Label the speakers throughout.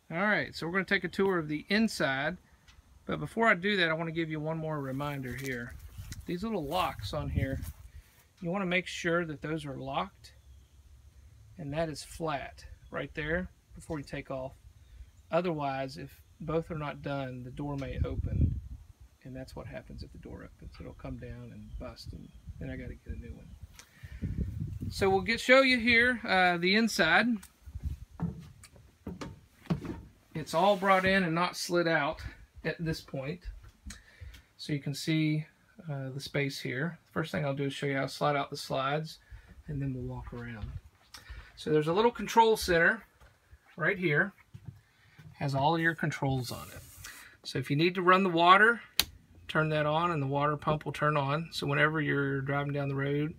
Speaker 1: Alright, so we're going to take a tour of the inside, but before I do that I want to give you one more reminder here. These little locks on here, you want to make sure that those are locked and that is flat right there before you take off. Otherwise, if both are not done, the door may open, and that's what happens if the door opens. It'll come down and bust, and then I got to get a new one. So we'll show you here the inside. It's all brought in and not slid out at this point. So you can see the space here. First thing I'll do is show you how to slide out the slides, and then we'll walk around. So there's a little control center right here. Has all of your controls on it. So if you need to run the water, turn that on and the water pump will turn on. So whenever you're driving down the road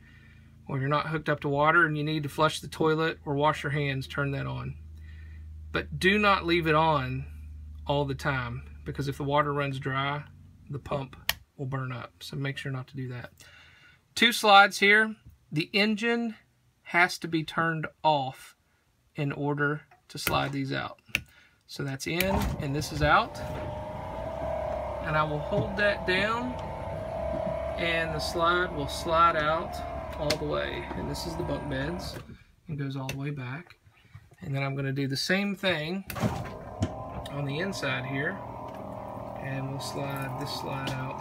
Speaker 1: or you're not hooked up to water and you need to flush the toilet or wash your hands, turn that on. But do not leave it on all the time, because if the water runs dry, the pump will burn up. So make sure not to do that. 2 slides here. The engine has to be turned off in order to slide these out. So that's in and this is out. And I will hold that down and the slide will slide out all the way. And this is the bunk beds. It goes all the way back. And then I'm going to do the same thing on the inside here, and we'll slide this slide out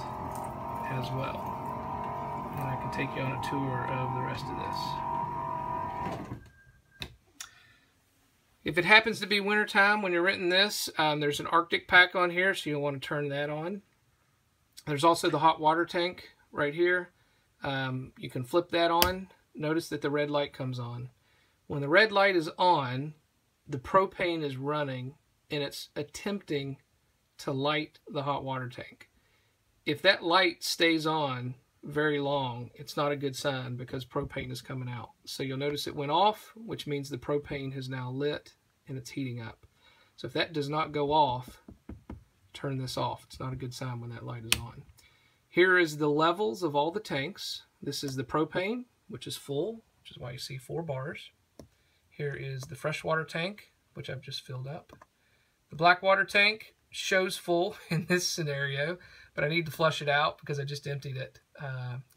Speaker 1: as well. And I can take you on a tour of the rest of this. If it happens to be wintertime when you're renting this, there's an Arctic pack on here, so you'll want to turn that on. There's also the hot water tank right here. You can flip that on. Notice that the red light comes on. When the red light is on, the propane is running and it's attempting to light the hot water tank. If that light stays on very long, it's not a good sign because propane is coming out. So you'll notice it went off, which means the propane has now lit and it's heating up. So if that does not go off, turn this off. It's not a good sign when that light is on. Here is the levels of all the tanks. This is the propane, which is full, which is why you see 4 bars. Here is the freshwater tank, which I've just filled up. The black water tank shows full in this scenario, but I need to flush it out because I just emptied it.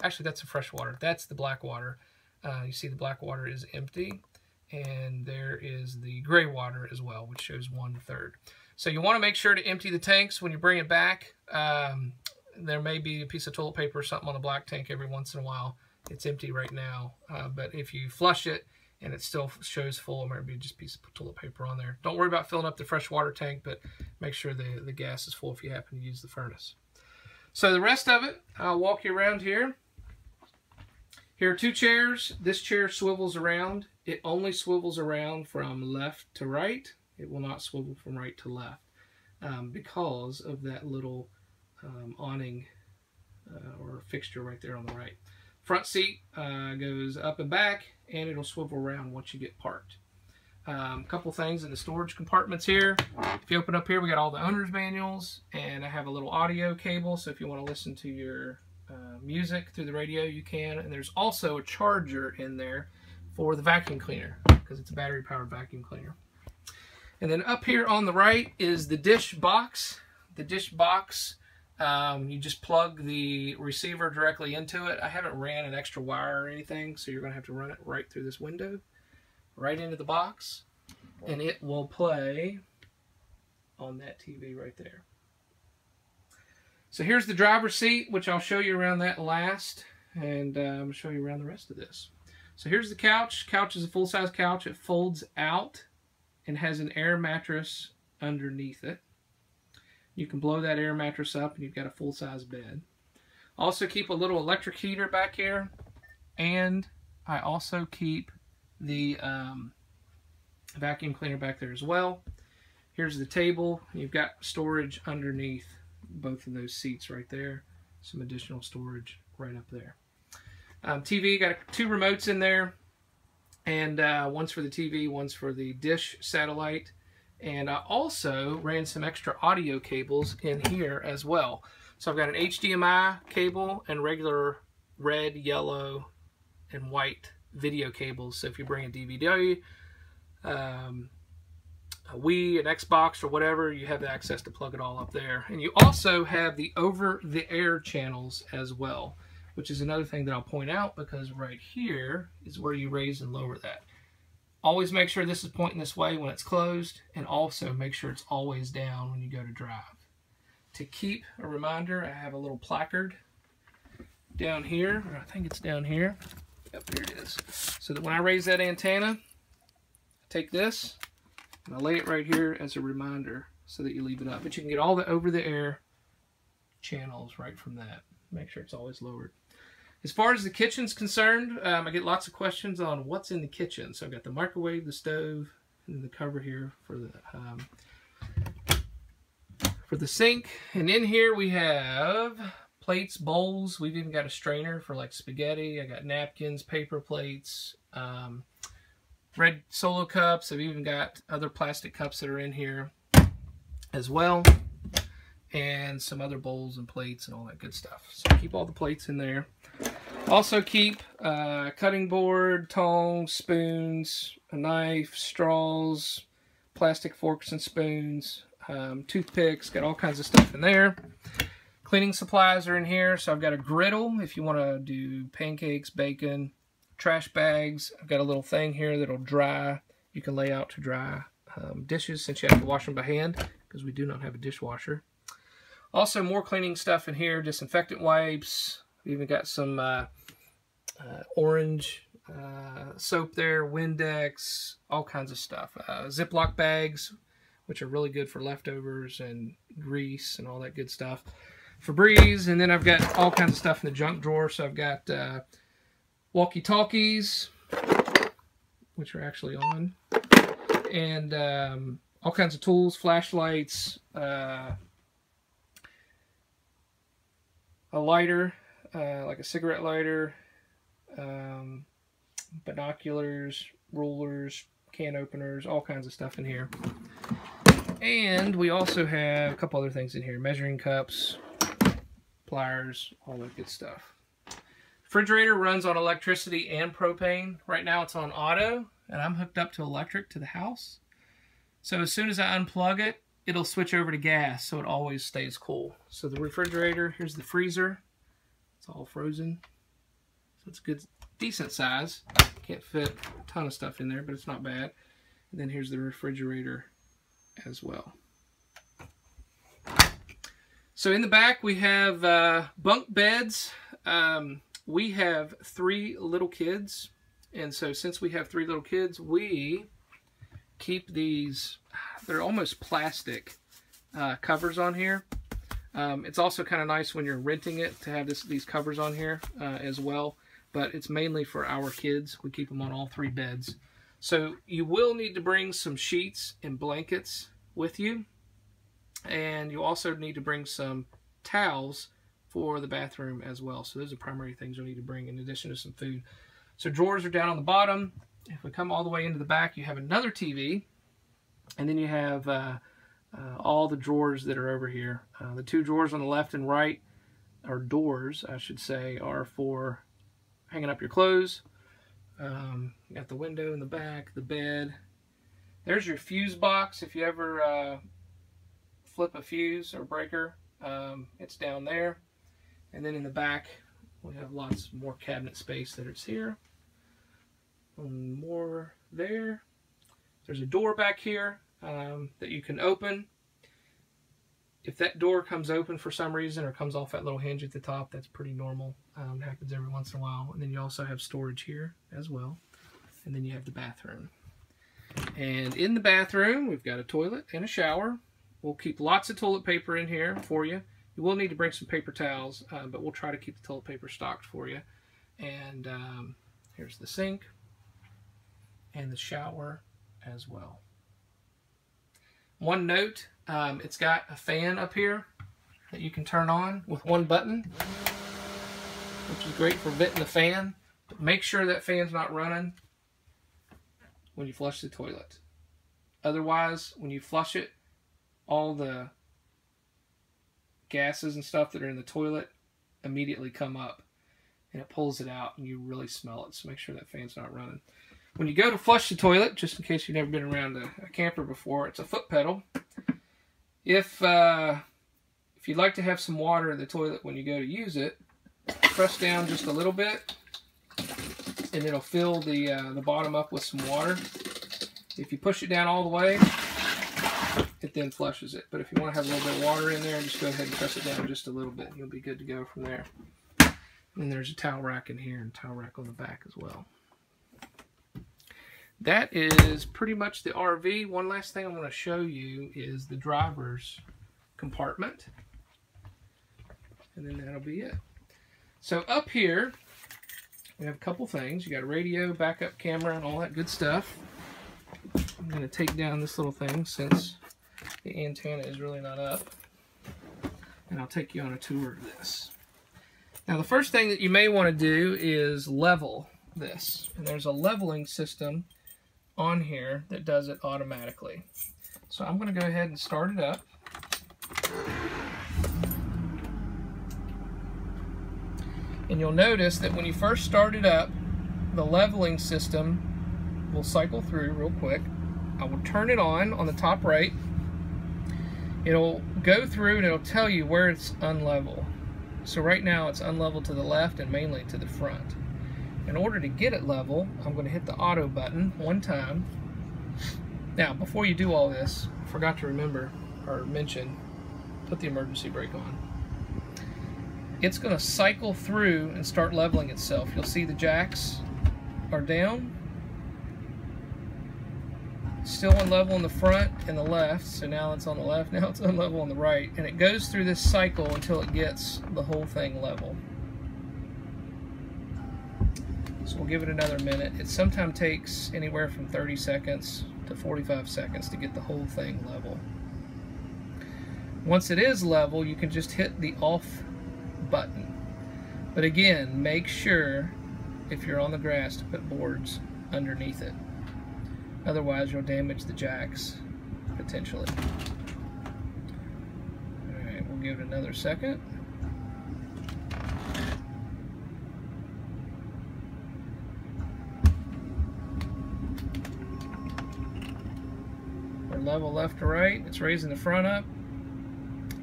Speaker 1: Actually, that's the freshwater. That's the black water. You see the black water is empty, and there is the gray water as well, which shows 1/3. So you want to make sure to empty the tanks when you bring it back. There may be a piece of toilet paper or something on the black tank every once in a while. It's empty right now, but if you flush it, and it still shows full, there might be just a piece of toilet paper on there. Don't worry about filling up the fresh water tank, but make sure the gas is full if you happen to use the furnace. So the rest of it, I'll walk you around here. Here are 2 chairs. This chair swivels around. It only swivels around from left to right. It will not swivel from right to left because of that little awning or fixture right there on the right. Front seat goes up and back, and it'll swivel around once you get parked. A couple things in the storage compartments here. If you open up here, we got all the owner's manuals, and I have a little audio cable, so if you want to listen to your music through the radio, you can. And there's also a charger in there for the vacuum cleaner, because it's a battery-powered vacuum cleaner. And then up here on the right is the dish box. The dish box, you just plug the receiver directly into it. I haven't ran an extra wire or anything, so you're going to have to run it right through this window, right into the box, and it will play on that TV right there. So here's the driver's seat, which I'll show you around that last, and I'm going to show you around the rest of this. So here's the couch. Couch is a full-size couch. It folds out and has an air mattress underneath it. You can blow that air mattress up and you've got a full-size bed. Also keep a little electric heater back here, and I also keep the vacuum cleaner back there as well. Here's the table. You've got storage underneath both of those seats right there. Some additional storage right up there. TV, got 2 remotes in there, and one's for the TV, one's for the dish satellite. And I also ran some extra audio cables in here as well. So I've got an HDMI cable and regular red, yellow, and white video cables. So if you bring a DVD, a Wii, an Xbox, or whatever, you have access to plug it all up there. And you also have the over-the-air channels as well, which is another thing that I'll point out, because right here is where you raise and lower that. Always make sure this is pointing this way when it's closed, and also make sure it's always down when you go to drive. To keep a reminder, I have a little placard down here, or I think it's down here. Yep, here it is. So that when I raise that antenna, I take this and I lay it right here as a reminder so that you leave it up. But you can get all the over-the-air channels right from that. Make sure it's always lowered. As far as the kitchen's concerned, I get lots of questions on what's in the kitchen. So I've got the microwave, the stove, and the cover here for the sink. And in here we have plates, bowls. We've even got a strainer for like spaghetti. I got napkins, paper plates, red Solo cups. I've even got other plastic cups that are in here as well, and some other bowls and plates and all that good stuff. So keep all the plates in there. Also keep cutting board, tongs, spoons, a knife, straws, plastic forks and spoons, toothpicks, got all kinds of stuff in there. Cleaning supplies are in here, so I've got a griddle if you want to do pancakes, bacon, trash bags. I've got a little thing here that'll dry. You can lay out to dry dishes, since you have to wash them by hand, because we do not have a dishwasher. Also, more cleaning stuff in here, disinfectant wipes. We even got some orange soap there, Windex, all kinds of stuff. Ziploc bags, which are really good for leftovers and grease and all that good stuff. Febreze, and then I've got all kinds of stuff in the junk drawer. So I've got walkie-talkies, which are actually on, and all kinds of tools, flashlights, a lighter, like a cigarette lighter, binoculars, rulers, can openers, all kinds of stuff in here. And we also have a couple other things in here, measuring cups, pliers, all that good stuff. Refrigerator runs on electricity and propane. Right now it's on auto, and I'm hooked up to electric to the house. So as soon as I unplug it, it'll switch over to gas, so it always stays cool. So the refrigerator, here's the freezer. It's all frozen. So it's a good, decent size. Can't fit a ton of stuff in there, but it's not bad. And then here's the refrigerator as well. So in the back we have bunk beds. We have 3 little kids, and so since we have 3 little kids, we keep these, they're almost plastic covers on here. It's also kind of nice when you're renting it to have these covers on here as well, but it's mainly for our kids. We keep them on all 3 beds. So you will need to bring some sheets and blankets with you, and you also need to bring some towels for the bathroom as well. So those are primary things you'll need to bring in addition to some food. So drawers are down on the bottom. If we come all the way into the back, you have another TV, and then you have all the drawers that are over here. The 2 drawers on the left and right, or doors, I should say, are for hanging up your clothes. You got the window in the back, the bed. There's your fuse box. If you ever flip a fuse or breaker, it's down there. And then in the back, we have lots more cabinet space that is here. More there. There's a door back here that you can open. If that door comes open for some reason or comes off that little hinge at the top, that's pretty normal. It happens every once in a while. And then you also have storage here as well. And then you have the bathroom. And in the bathroom, we've got a toilet and a shower. We'll keep lots of toilet paper in here for you. You will need to bring some paper towels, but we'll try to keep the toilet paper stocked for you. And here's the sink and the shower as well. One note, it's got a fan up here that you can turn on with one button, which is great for venting the fan. But make sure that fan's not running when you flush the toilet. Otherwise, when you flush it, all the gases and stuff that are in the toilet immediately come up, and it pulls it out, and you really smell it. So make sure that fan's not running. When you go to flush the toilet, just in case you've never been around a camper before, it's a foot pedal. If you'd like to have some water in the toilet when you go to use it, press down just a little bit, and it'll fill the bottom up with some water. If you push it down all the way, it then flushes it. But if you want to have a little bit of water in there, just go ahead and press it down just a little bit. You'll be good to go from there. And there's a towel rack in here and a towel rack on the back as well. That is pretty much the RV. One last thing I want to show you is the driver's compartment. And then that'll be it. So up here, we have a couple things. You got a radio, backup camera, and all that good stuff. I'm going to take down this little thing since the antenna is really not up. And I'll take you on a tour of this. Now the first thing that you may want to do is level this. And there's a leveling system on here that does it automatically. So I'm going to go ahead and start it up. And you'll notice that when you first start it up, the leveling system will cycle through real quick. I will turn it on the top right. It'll go through and it'll tell you where it's unlevel. So right now it's unlevel to the left and mainly to the front. In order to get it level, I'm going to hit the auto button one time. Now, before you do all this, I forgot to mention, put the emergency brake on. It's going to cycle through and start leveling itself. You'll see the jacks are down. Still unlevel on the front and the left, so now it's on the left, now it's unlevel on the right. And it goes through this cycle until it gets the whole thing level. So we'll give it another minute. It sometimes takes anywhere from 30 seconds to 45 seconds to get the whole thing level. Once it is level, you can just hit the off button. But again, make sure if you're on the grass to put boards underneath it. Otherwise, you'll damage the jacks potentially. Alright, we'll give it another second. Level left to right, it's raising the front up,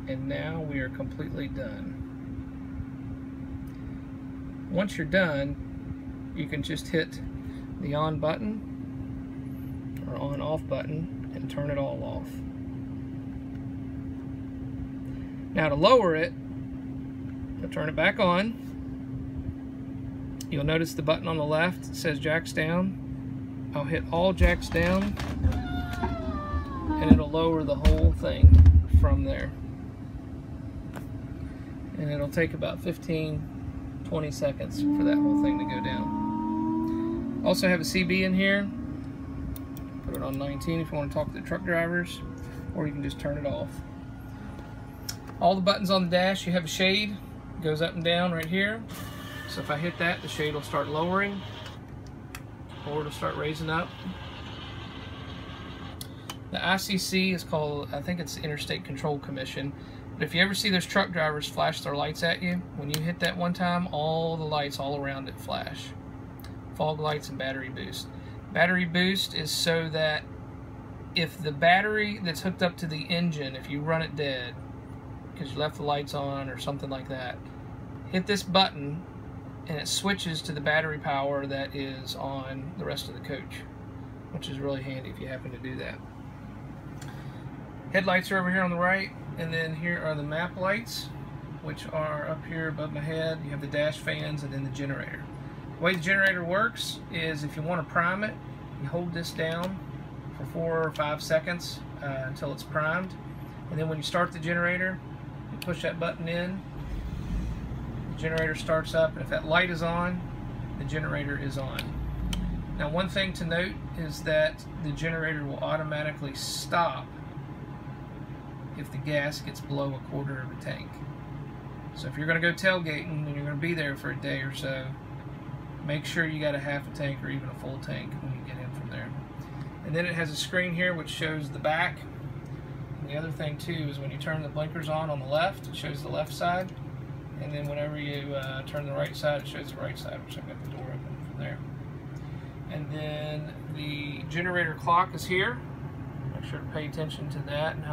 Speaker 1: and now we are completely done. Once you're done, you can just hit the on button or on off button and turn it all off. Now to lower it, I'll turn it back on. You'll notice the button on the left says jacks down. I'll hit all jacks down, and it'll lower the whole thing from there. And it'll take about 15-20 seconds for that whole thing to go down. Also have a CB in here. Put it on 19 if you want to talk to the truck drivers, or you can just turn it off. All the buttons on the dash, you have a shade. It goes up and down right here. So if I hit that, the shade will start lowering, or it'll start raising up. The ICC is called, I think it's the Interstate Control Commission. But if you ever see those truck drivers flash their lights at you, when you hit that one time, all the lights all around it flash. Fog lights and battery boost. Battery boost is so that if the battery that's hooked up to the engine, if you run it dead, because you left the lights on or something like that, hit this button and it switches to the battery power that is on the rest of the coach, which is really handy if you happen to do that. Headlights are over here on the right, and then here are the map lights, which are up here above my head. You have the dash fans and then the generator. The way the generator works is if you want to prime it, you hold this down for 4 or 5 seconds until it's primed, and then when you start the generator, you push that button in, the generator starts up, and if that light is on, the generator is on. Now one thing to note is that the generator will automatically stop if the gas gets below a quarter of a tank. So if you're going to go tailgating and you're going to be there for a day or so, make sure you got a half a tank or even a full tank when you get in from there. And then it has a screen here which shows the back. And the other thing too is when you turn the blinkers on the left, it shows the left side. And then whenever you turn the right side, it shows the right side, which I've got the door open from there. And then the generator clock is here. Make sure to pay attention to that and how